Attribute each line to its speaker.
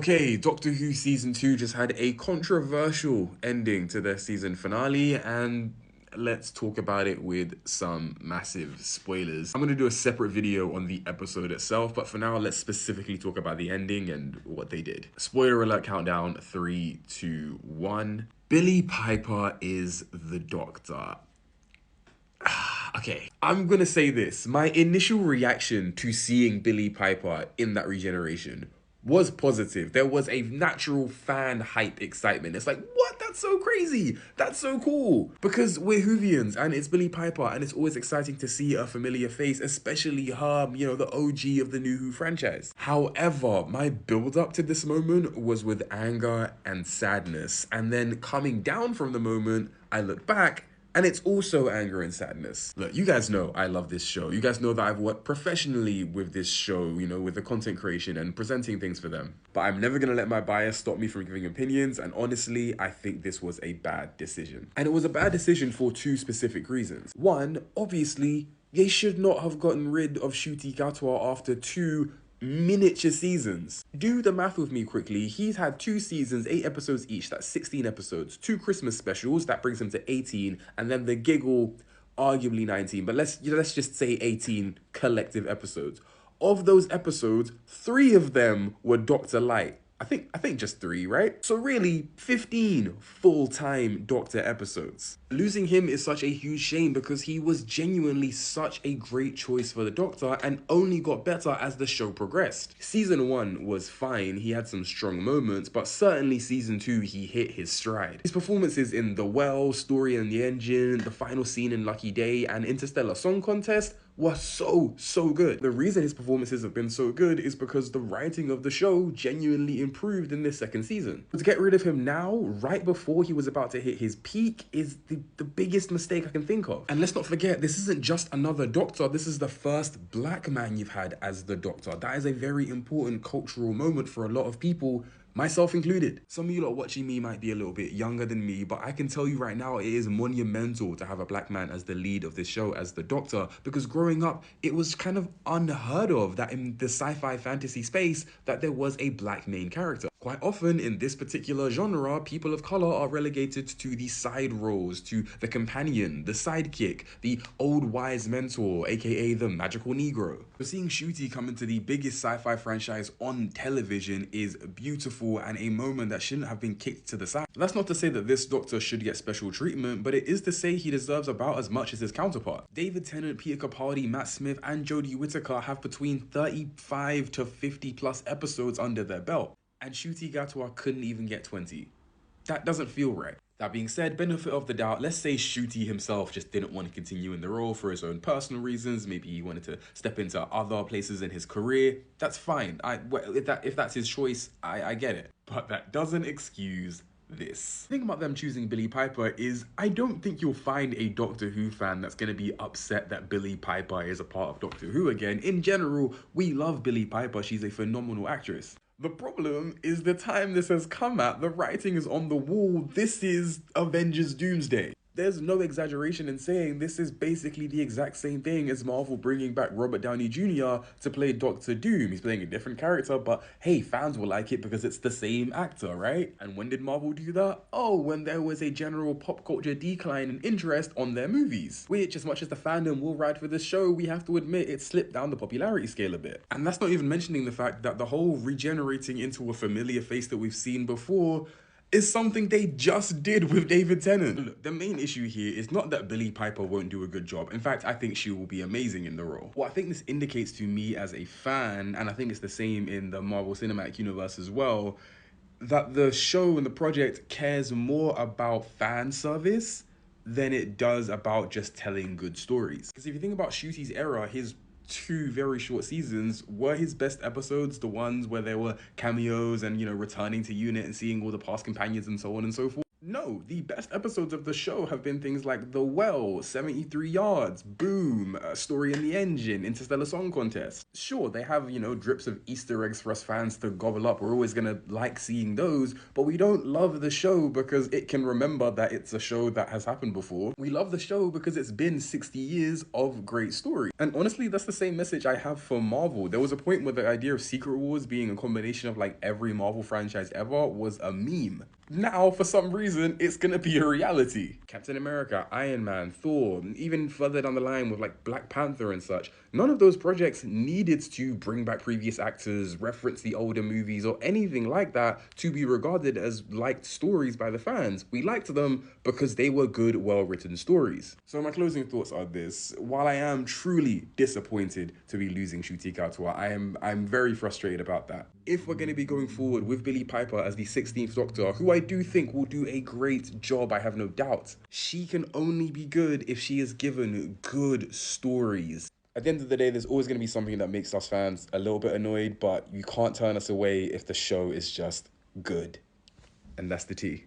Speaker 1: Okay, Doctor Who Season 2 just had a controversial ending to their season finale, and let's talk about it with some massive spoilers. I'm going to do a separate video on the episode itself, but for now, let's specifically talk about the ending and what they did. Spoiler alert countdown, 3, 2, 1. Billie Piper is the Doctor. Okay, I'm gonna say this. My initial reaction to seeing Billie Piper in that regeneration was positive. There was a natural fan hype excitement. It's like, what? That's so crazy. That's so cool. Because we're Whovians and it's Billie Piper and it's always exciting to see a familiar face, especially her, the OG of the New Who franchise. However, my build up to this moment was with anger and sadness. And then coming down from the moment, I look back and it's also anger and sadness. Look, you guys know I love this show. You guys know that I've worked professionally with this show, with the content creation and presenting things for them. But I'm never gonna let my bias stop me from giving opinions, and honestly, I think this was a bad decision. And it was a bad decision for two specific reasons. One, obviously, they should not have gotten rid of Ncuti Gatwa after two miniature seasons. Do the math with me quickly. He's had 2 seasons, 8 episodes each. That's 16 episodes. 2 Christmas specials. That brings him to 18. And then the giggle, arguably 19. But let's just say 18 collective episodes. Of those episodes, 3 of them were Dr. Light. I think just 3, right? So really, 15 full-time Doctor episodes. Losing him is such a huge shame because he was genuinely such a great choice for the Doctor and only got better as the show progressed. Season 1 was fine, he had some strong moments, but certainly Season 2 he hit his stride. His performances in The Well, Story and the Engine, the final scene in Lucky Day, and Interstellar Song Contest were so good. The reason his performances have been so good is because the writing of the show genuinely improved in this second season. To get rid of him now, right before he was about to hit his peak, is the biggest mistake I can think of. And let's not forget, this isn't just another Doctor, this is the first black man you've had as the Doctor. That is a very important cultural moment for a lot of people, myself included. Some of you lot watching me might be a little bit younger than me, but I can tell you right now, it is monumental to have a black man as the lead of this show as the Doctor, because growing up, it was kind of unheard of that in the sci-fi fantasy space that there was a black main character. Quite often in this particular genre, people of color are relegated to the side roles, to the companion, the sidekick, the old wise mentor, aka the magical Negro. So seeing Shuty come into the biggest sci-fi franchise on television is beautiful and a moment that shouldn't have been kicked to the side. That's not to say that this Doctor should get special treatment, but it is to say he deserves about as much as his counterpart. David Tennant, Peter Capaldi, Matt Smith, and Jodie Whittaker have between 35 to 50 plus episodes under their belt, and Ncuti Gatwa couldn't even get 20. That doesn't feel right. That being said, benefit of the doubt, let's say Shuty himself just didn't want to continue in the role for his own personal reasons. Maybe he wanted to step into other places in his career. That's fine. If that's his choice, I get it. But that doesn't excuse this. The thing about them choosing Billie Piper is I don't think you'll find a Doctor Who fan that's going to be upset that Billie Piper is a part of Doctor Who again. In general, we love Billie Piper. She's a phenomenal actress. The problem is the time this has come at, the writing is on the wall. This is Avengers Doomsday. There's no exaggeration in saying this is basically the exact same thing as Marvel bringing back Robert Downey Jr. to play Doctor Doom. He's playing a different character, but hey, fans will like it because it's the same actor, right? And when did Marvel do that? Oh, when there was a general pop culture decline in interest on their movies. Which, as much as the fandom will ride for this show, we have to admit it slipped down the popularity scale a bit. And that's not even mentioning the fact that the whole regenerating into a familiar face that we've seen before is something they just did with David Tennant. Look, the main issue here is not that Billie Piper won't do a good job. In fact, I think she will be amazing in the role. What I think this indicates to me as a fan, and I think it's the same in the Marvel Cinematic Universe as well, that the show and the project cares more about fan service than it does about just telling good stories. Because if you think about Shuty's era, his 2 very short seasons were his best episodes, the ones where there were cameos and returning to unit and seeing all the past companions and so on and so forth. No, the best episodes of the show have been things like The Well, 73 Yards, Boom, Story in the Engine, Interstellar Song Contest. Sure, they have, drips of Easter eggs for us fans to gobble up. We're always gonna like seeing those, but we don't love the show because it can remember that it's a show that has happened before. We love the show because it's been 60 years of great story. And honestly, that's the same message I have for Marvel. There was a point where the idea of Secret Wars being a combination of like every Marvel franchise ever was a meme. Now, for some reason, it's gonna be a reality. Captain America, Iron Man, Thor, even further down the line with like Black Panther and such, none of those projects needed to bring back previous actors, reference the older movies, or anything like that to be regarded as liked stories by the fans. We liked them because they were good, well-written stories. So my closing thoughts are this. While I am truly disappointed to be losing Ncuti Gatwa, I'm very frustrated about that. If we're going to be going forward with Billie Piper as the 16th Doctor, who I do think will do a great job, I have no doubt, she can only be good if she is given good stories. At the end of the day, there's always going to be something that makes us fans a little bit annoyed, but you can't turn us away if the show is just good. And that's the tea.